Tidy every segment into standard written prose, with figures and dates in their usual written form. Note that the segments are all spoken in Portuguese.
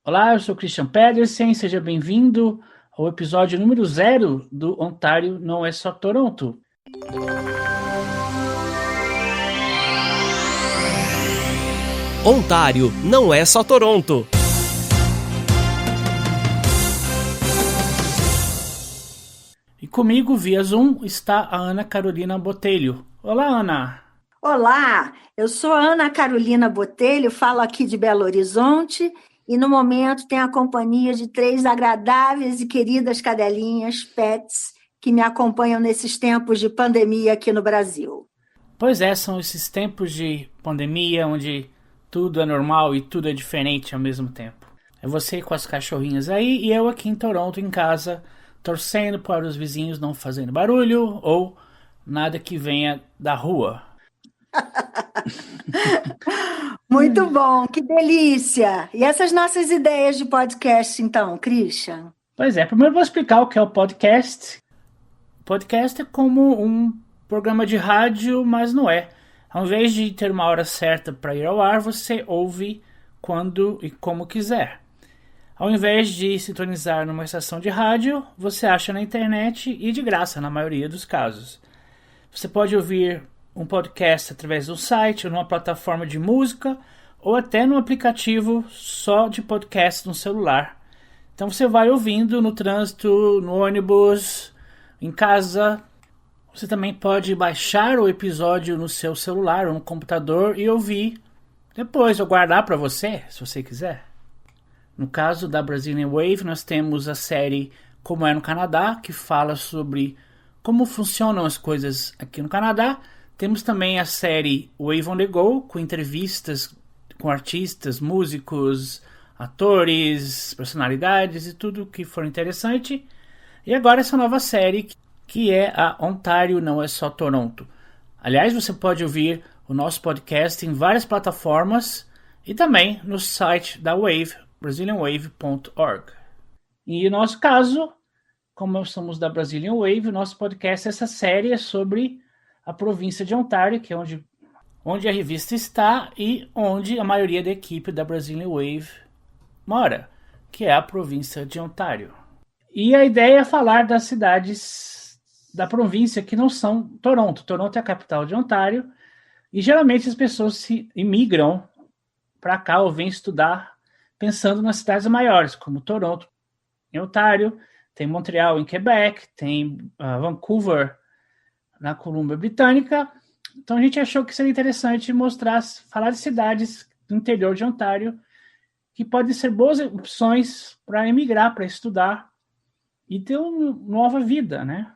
Olá, eu sou Christian Pedersen, seja bem-vindo ao episódio número 0 do Ontário Não É Só Toronto. Ontário não é só Toronto. E comigo, via Zoom, está a Ana Carolina Botelho. Olá, Ana! Olá, eu sou a Ana Carolina Botelho, falo aqui de Belo Horizonte e no momento tenho a companhia de 3 agradáveis e queridas cadelinhas, pets, que me acompanham nesses tempos de pandemia aqui no Brasil. Pois é, são esses tempos de pandemia onde tudo é normal e tudo é diferente ao mesmo tempo. É você com as cachorrinhas aí e eu aqui em Toronto, em casa, torcendo para os vizinhos não fazerem barulho ou nada que venha da rua. Muito bom, que delícia! E essas nossas ideias de podcast, então, Christian? Pois é, primeiro eu vou explicar o que é o podcast. O podcast é como um programa de rádio, mas não é. Ao invés de ter uma hora certa para ir ao ar, você ouve quando e como quiser. Ao invés de sintonizar numa estação de rádio, você acha na internet e de graça na maioria dos casos. Você pode ouvir um podcast através do site ou numa plataforma de música ou até num aplicativo só de podcast no celular. Então você vai ouvindo no trânsito, no ônibus, em casa. Você também pode baixar o episódio no seu celular ou no computador e ouvir depois ou guardar para você, se você quiser. No caso da Brazilian Wave, nós temos a série Como é no Canadá, que fala sobre como funcionam as coisas aqui no Canadá. Temos também a série Wave on the Go, com entrevistas com artistas, músicos, atores, personalidades e tudo que for interessante. E agora essa nova série, que é a Ontário Não É Só Toronto. Aliás, você pode ouvir o nosso podcast em várias plataformas e também no site da Wave, brazilianwave.org. E no nosso caso, como nós somos da Brazilian Wave, o nosso podcast, essa série é sobre a província de Ontário, que é onde a revista está e onde a maioria da equipe da Brazilian Wave mora, que é a província de Ontário. E a ideia é falar das cidades da província que não são Toronto. Toronto é a capital de Ontário e geralmente as pessoas se imigram para cá ou vêm estudar pensando nas cidades maiores, como Toronto, em Ontário, tem Montreal, em Quebec, tem Vancouver, na Colômbia Britânica. Então a gente achou que seria interessante falar de cidades do interior de Ontário que podem ser boas opções para emigrar, para estudar e ter uma nova vida, né?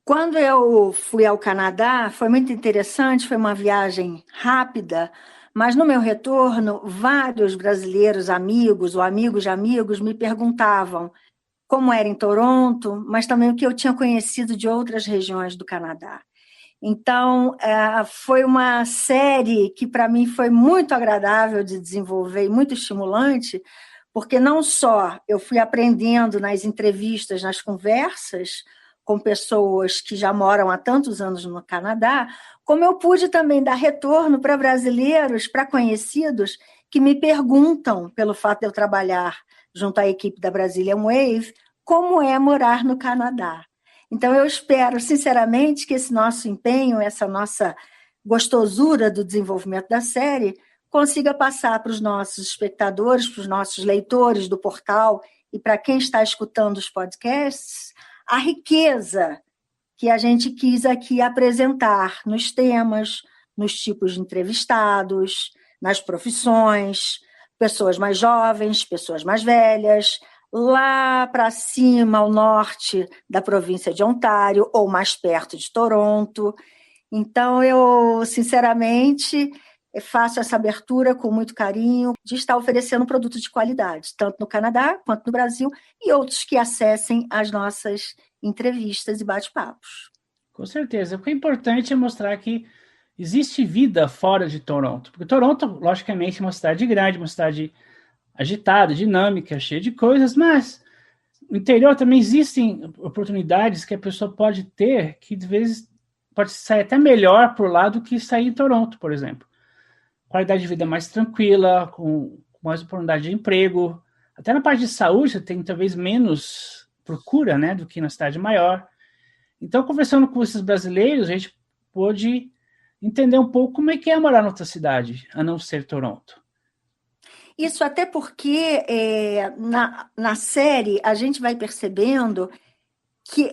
Quando eu fui ao Canadá, foi muito interessante, foi uma viagem rápida, mas no meu retorno, vários brasileiros amigos ou amigos de amigos me perguntavam como era em Toronto, mas também o que eu tinha conhecido de outras regiões do Canadá. Então, foi uma série que para mim foi muito agradável de desenvolver e muito estimulante, porque não só eu fui aprendendo nas entrevistas, nas conversas com pessoas que já moram há tantos anos no Canadá, como eu pude também dar retorno para brasileiros, para conhecidos, que me perguntam, pelo fato de eu trabalhar junto à equipe da Brazilian Wave, como é morar no Canadá. Então, eu espero, sinceramente, que esse nosso empenho, essa nossa gostosura do desenvolvimento da série, consiga passar para os nossos espectadores, para os nossos leitores do portal e para quem está escutando os podcasts, a riqueza que a gente quis aqui apresentar nos temas, nos tipos de entrevistados, nas profissões, pessoas mais jovens, pessoas mais velhas, lá para cima, ao norte da província de Ontário, ou mais perto de Toronto. Então, eu, sinceramente, faço essa abertura com muito carinho de estar oferecendo um produto de qualidade, tanto no Canadá quanto no Brasil, e outros que acessem as nossas entrevistas e bate-papos. Com certeza. O que é importante é mostrar que existe vida fora de Toronto. Porque Toronto, logicamente, é uma cidade grande, uma cidade agitada, dinâmica, cheia de coisas, mas no interior também existem oportunidades que a pessoa pode ter que, de vezes, pode sair até melhor por lá do que sair em Toronto, por exemplo. Qualidade de vida mais tranquila, com mais oportunidade de emprego, Até na parte de saúde, você tem talvez menos procura, né, do que na cidade maior. Então, conversando com esses brasileiros, a gente pôde entender um pouco como é que é morar em outra cidade, a não ser Toronto. Isso até porque na série a gente vai percebendo que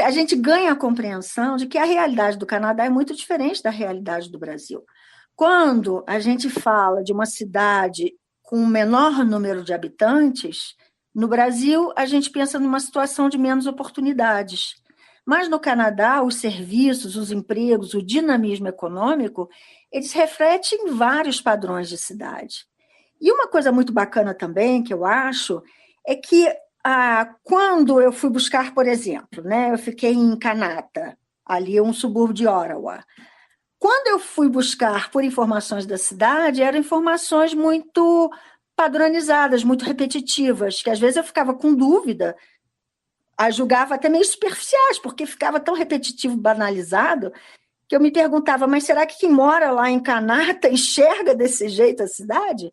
a gente ganha a compreensão de que a realidade do Canadá é muito diferente da realidade do Brasil. Quando a gente fala de uma cidade com um menor número de habitantes, no Brasil a gente pensa numa situação de menos oportunidades. Mas no Canadá, os serviços, os empregos, o dinamismo econômico, eles refletem vários padrões de cidade. E uma coisa muito bacana também, que eu acho, é que quando eu fui buscar, por exemplo, né, eu fiquei em Kanata, ali um subúrbio de Ottawa. Quando eu fui buscar por informações da cidade, eram informações muito padronizadas, muito repetitivas, que às vezes eu ficava com dúvida, julgava até meio superficiais, porque ficava tão repetitivo, banalizado, que eu me perguntava, mas será que quem mora lá em Kanata enxerga desse jeito a cidade?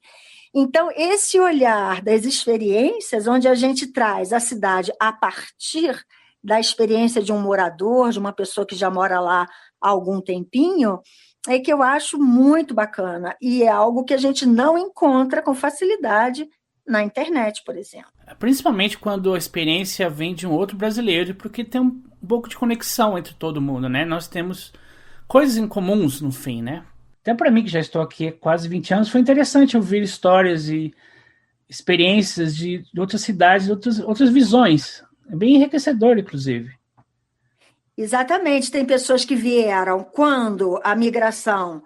Então, esse olhar das experiências, onde a gente traz a cidade a partir da experiência de um morador, de uma pessoa que já mora lá há algum tempinho, é que eu acho muito bacana. E é algo que a gente não encontra com facilidade na internet, por exemplo. Principalmente quando a experiência vem de um outro brasileiro, porque tem um pouco de conexão entre todo mundo, né? Nós temos coisas em comuns, no fim, né? Até para mim, que já estou aqui há quase 20 anos, foi interessante ouvir histórias e experiências de outras cidades, outras visões. É bem enriquecedor, inclusive. Exatamente. Tem pessoas que vieram quando a migração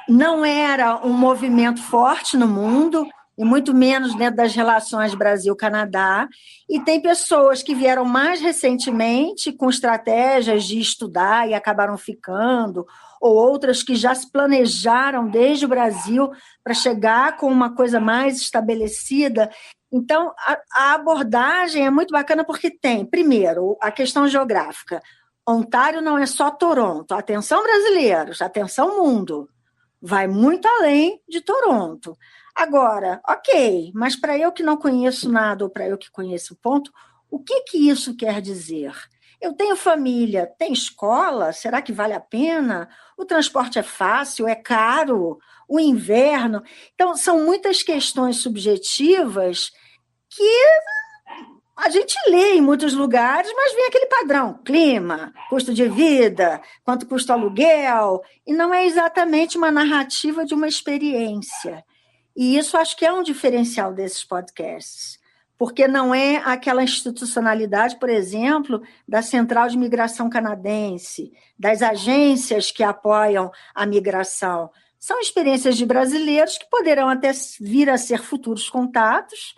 não era um movimento forte no mundo, e muito menos dentro das relações Brasil-Canadá, e tem pessoas que vieram mais recentemente com estratégias de estudar e acabaram ficando, ou outras que já se planejaram desde o Brasil para chegar com uma coisa mais estabelecida. Então, a abordagem é muito bacana porque tem, primeiro, a questão geográfica. Ontário não é só Toronto. Atenção, brasileiros, atenção, mundo. Vai muito além de Toronto. Agora, ok, mas para eu que não conheço nada ou para eu que conheço o ponto, o que isso quer dizer? Eu tenho família, tem escola? Será que vale a pena? O transporte é fácil, é caro? O inverno? Então, são muitas questões subjetivas que a gente lê em muitos lugares, mas vem aquele padrão, clima, custo de vida, quanto custa o aluguel, e não é exatamente uma narrativa de uma experiência. E isso acho que é um diferencial desses podcasts, porque não é aquela institucionalidade, por exemplo, da Central de Migração Canadense, das agências que apoiam a migração. São experiências de brasileiros que poderão até vir a ser futuros contatos,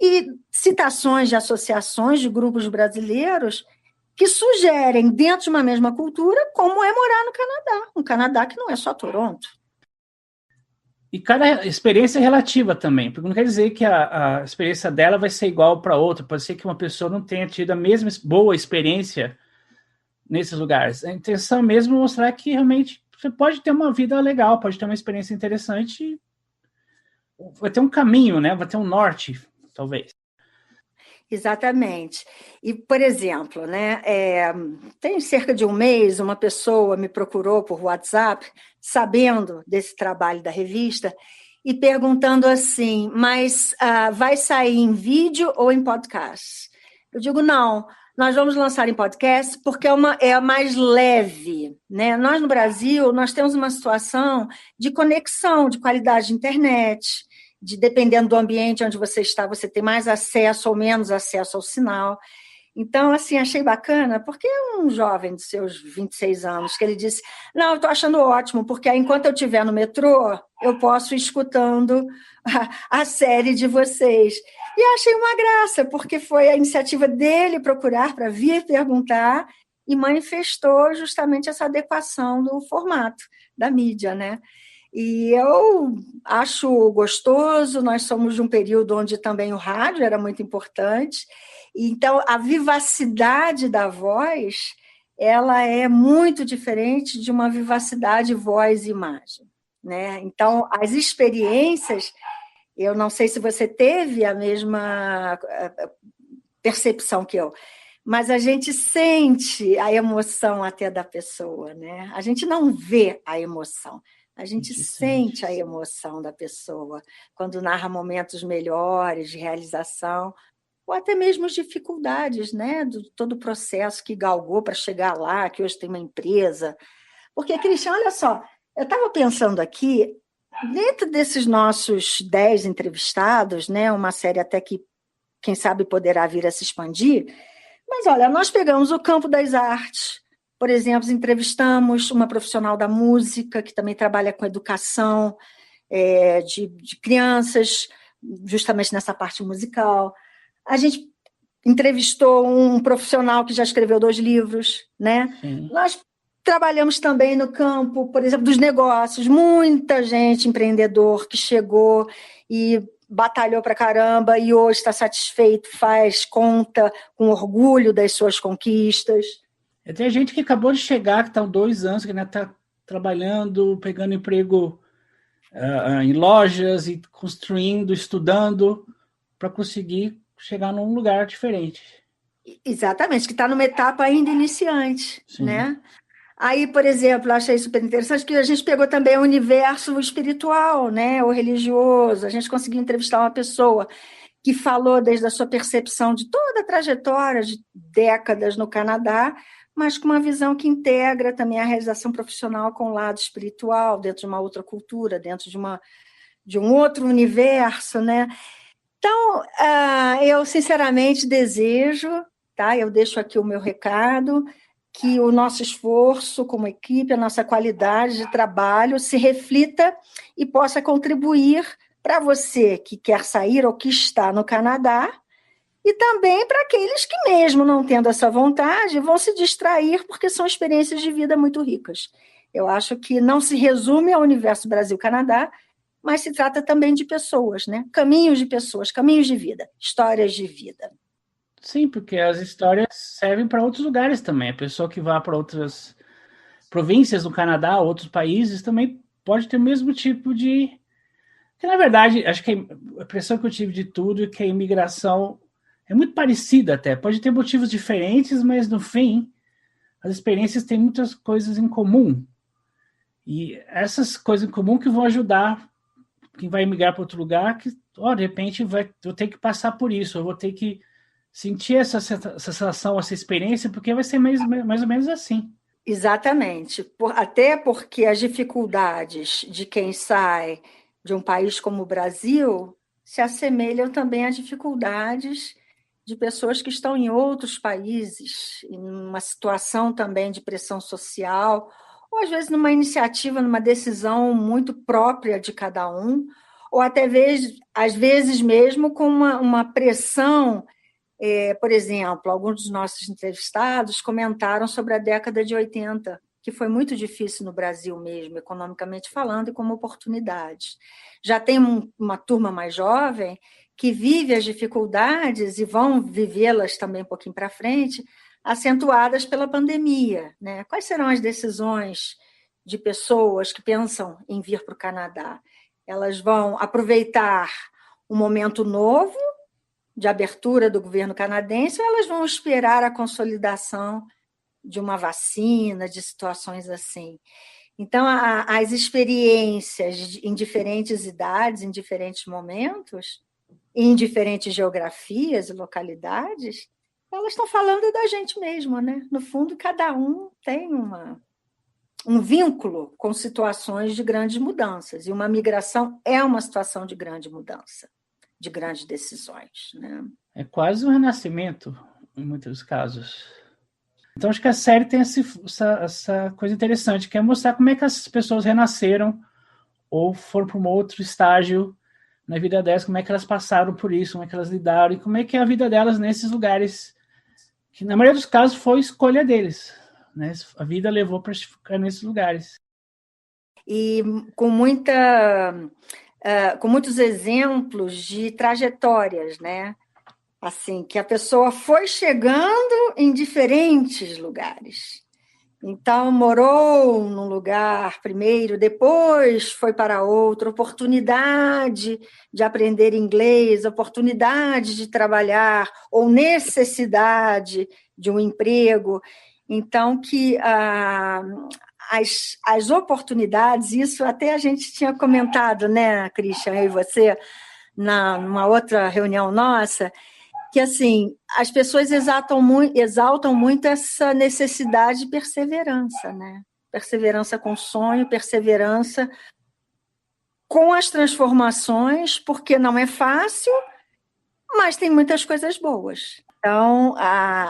e citações de associações de grupos brasileiros que sugerem, dentro de uma mesma cultura, como é morar no Canadá. Um Canadá que não é só Toronto. E cada experiência é relativa também, porque não quer dizer que a experiência dela vai ser igual para outra. Pode ser que uma pessoa não tenha tido a mesma boa experiência nesses lugares. A intenção mesmo é mostrar que realmente você pode ter uma vida legal, pode ter uma experiência interessante, vai ter um caminho, né? Vai ter um norte, talvez. Exatamente. E, por exemplo, né, tem cerca de um mês, uma pessoa me procurou por WhatsApp, sabendo desse trabalho da revista, e perguntando assim, mas vai sair em vídeo ou em podcast? Eu digo, não, nós vamos lançar em podcast porque é mais leve, né? Nós, no Brasil, nós temos uma situação de conexão, de qualidade de internet, dependendo do ambiente onde você está, você tem mais acesso ou menos acesso ao sinal. Então, assim, achei bacana, porque é um jovem de seus 26 anos, que ele disse, não, eu estou achando ótimo, porque aí, enquanto eu estiver no metrô, eu posso ir escutando a série de vocês. E achei uma graça, porque foi a iniciativa dele procurar para vir perguntar e manifestou justamente essa adequação do formato da mídia, né? E eu acho gostoso, nós somos de um período onde também o rádio era muito importante, então a vivacidade da voz, ela é muito diferente de uma vivacidade voz e imagem, né? Então, as experiências, Eu não sei se você teve a mesma percepção que eu, mas a gente sente a emoção até da pessoa, né? A gente não vê a emoção, a gente sente a emoção da pessoa quando narra momentos melhores de realização, ou até mesmo as dificuldades, né? Todo o processo que galgou para chegar lá, que hoje tem uma empresa. Porque, Cristian, olha só, eu estava pensando aqui, dentro desses nossos 10 entrevistados, né? Uma série até que, quem sabe, poderá vir a se expandir. Mas, olha, nós pegamos o campo das artes, por exemplo, entrevistamos uma profissional da música, que também trabalha com educação de crianças, justamente nessa parte musical. A gente entrevistou um profissional que já escreveu 2 livros, né? Sim. Nós trabalhamos também no campo, por exemplo, dos negócios, muita gente, empreendedor, que chegou e batalhou para caramba e hoje está satisfeito, faz conta com orgulho das suas conquistas. Tem gente que acabou de chegar, que está há 2 anos, que ainda está trabalhando, pegando emprego em lojas e construindo, estudando, para conseguir chegar num lugar diferente. Exatamente, que está numa etapa ainda iniciante, Sim. Né? Aí, por exemplo, eu achei super interessante que a gente pegou também o universo espiritual, né, o religioso. A gente conseguiu entrevistar uma pessoa que falou desde a sua percepção de toda a trajetória de décadas no Canadá, mas com uma visão que integra também a realização profissional com o lado espiritual, dentro de uma outra cultura, dentro de um outro universo, né? Então, eu sinceramente desejo, tá? Eu deixo aqui o meu recado, que o nosso esforço como equipe, a nossa qualidade de trabalho se reflita e possa contribuir para você que quer sair ou que está no Canadá, e também para aqueles que, mesmo não tendo essa vontade, vão se distrair, porque são experiências de vida muito ricas. Eu acho que não se resume ao universo Brasil-Canadá, mas se trata também de pessoas, né? Caminhos de pessoas, caminhos de vida, histórias de vida. Sim, porque as histórias servem para outros lugares também. A pessoa que vá para outras províncias do Canadá, outros países, também pode ter o mesmo tipo de... Porque, na verdade, acho que a impressão que eu tive de tudo é que a imigração é muito parecida até. Pode ter motivos diferentes, mas, no fim, as experiências têm muitas coisas em comum. E essas coisas em comum que vão ajudar quem vai migrar para outro lugar, que, de repente, vou ter que passar por isso, eu vou ter que sentir essa sensação, essa experiência, porque vai ser mais ou menos assim. Exatamente. Até porque as dificuldades de quem sai de um país como o Brasil se assemelham também às dificuldades de pessoas que estão em outros países, em uma situação também de pressão social, ou às vezes numa iniciativa, numa decisão muito própria de cada um, ou até às vezes mesmo com uma pressão. Por exemplo, alguns dos nossos entrevistados comentaram sobre a década de 80, que foi muito difícil no Brasil mesmo, economicamente falando, e como oportunidades. Já tem uma turma mais jovem que vive as dificuldades e vão vivê-las também um pouquinho para frente, acentuadas pela pandemia, né? Quais serão as decisões de pessoas que pensam em vir para o Canadá? Elas vão aproveitar um momento novo de abertura do governo canadense, ou elas vão esperar a consolidação de uma vacina, de situações assim? Então, as experiências em diferentes idades, em diferentes momentos, em diferentes geografias e localidades, elas estão falando da gente mesmo, né? No fundo, cada um tem um vínculo com situações de grandes mudanças, e uma migração é uma situação de grande mudança, de grandes decisões, né? É quase um renascimento, em muitos casos. Então, acho que a série tem essa coisa interessante, que é mostrar como é que as pessoas renasceram ou foram para um outro estágio na vida delas, como é que elas passaram por isso, como é que elas lidaram, e como é que é a vida delas nesses lugares, que na maioria dos casos foi escolha deles, né? A vida levou para ficar nesses lugares. E com muitos exemplos de trajetórias, né? Assim, que a pessoa foi chegando em diferentes lugares. Então, morou num lugar primeiro, depois foi para outro, oportunidade de aprender inglês, oportunidade de trabalhar, ou necessidade de um emprego. Então, que as oportunidades, isso até a gente tinha comentado, né, Christian, eu e você, numa outra reunião nossa, que, assim, as pessoas exaltam muito essa necessidade de perseverança, né? Perseverança com o sonho, perseverança com as transformações, porque não é fácil, mas tem muitas coisas boas. Então,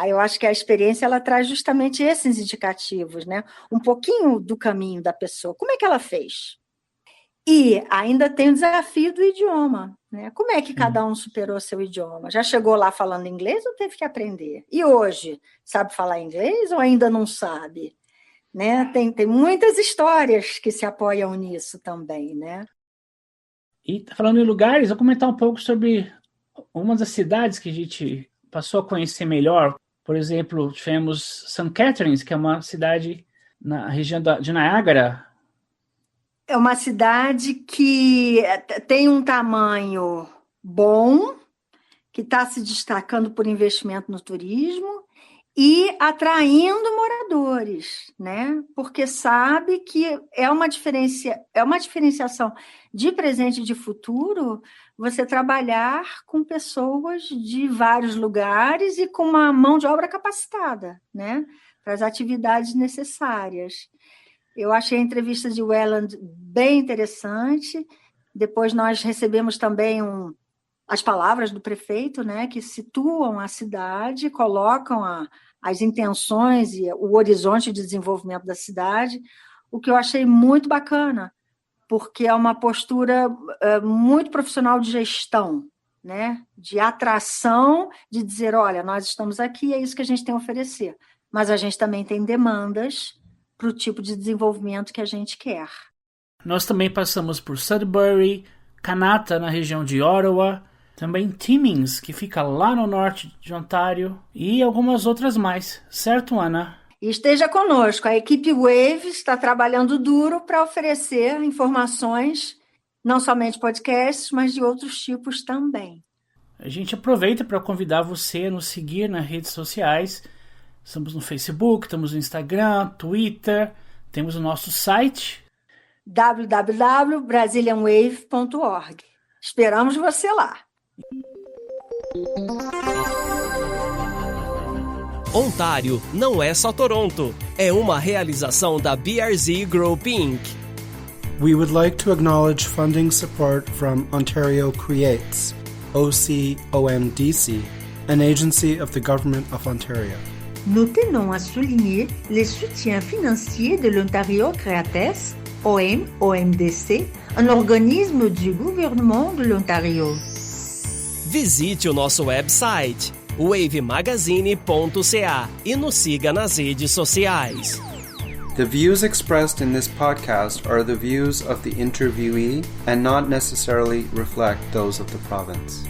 eu acho que a experiência ela traz justamente esses indicativos, né? Um pouquinho do caminho da pessoa. Como é que ela fez? E ainda tem o desafio do idioma, né? Como é que cada um superou seu idioma? Já chegou lá falando inglês ou teve que aprender? E hoje, sabe falar inglês ou ainda não sabe? Né? Tem muitas histórias que se apoiam nisso também, né? E falando em lugares, vou comentar um pouco sobre uma das cidades que a gente passou a conhecer melhor. Por exemplo, tivemos St. Catharines, que é uma cidade na região de Niágara. É uma cidade que tem um tamanho bom, que está se destacando por investimento no turismo e atraindo moradores, né? Porque sabe que é uma diferenciação de presente e de futuro você trabalhar com pessoas de vários lugares e com uma mão de obra capacitada, né? Para as atividades necessárias. Eu achei a entrevista de Welland bem interessante. Depois nós recebemos também as palavras do prefeito, né, que situam a cidade, colocam as intenções e o horizonte de desenvolvimento da cidade, o que eu achei muito bacana, porque é uma postura muito profissional de gestão, né, de atração, de dizer, olha, nós estamos aqui, é isso que a gente tem a oferecer, mas a gente também tem demandas para o tipo de desenvolvimento que a gente quer. Nós também passamos por Sudbury, Kanata, na região de Ottawa, também Timmins, que fica lá no norte de Ontário, e algumas outras mais. Certo, Ana? E esteja conosco. A equipe Wave está trabalhando duro para oferecer informações, não somente podcasts, mas de outros tipos também. A gente aproveita para convidar você a nos seguir nas redes sociais. Estamos no Facebook, estamos no Instagram, Twitter, temos o nosso site www.brazilianwave.org. Esperamos você lá. Ontário não é só Toronto, é uma realização da BRZ Group Inc. We would like to acknowledge funding support from Ontario Creates, OCOMDC, an agency of the Government of Ontario. Nous tenons à souligner les soutiens financiers de l'Ontario Creates, OMDC, un organisme du gouvernement de l'Ontario. Visite o nosso website wavemagazine.ca e nos siga nas redes sociais. The views expressed in this podcast are the views of the interviewee and not necessarily reflect those of the province.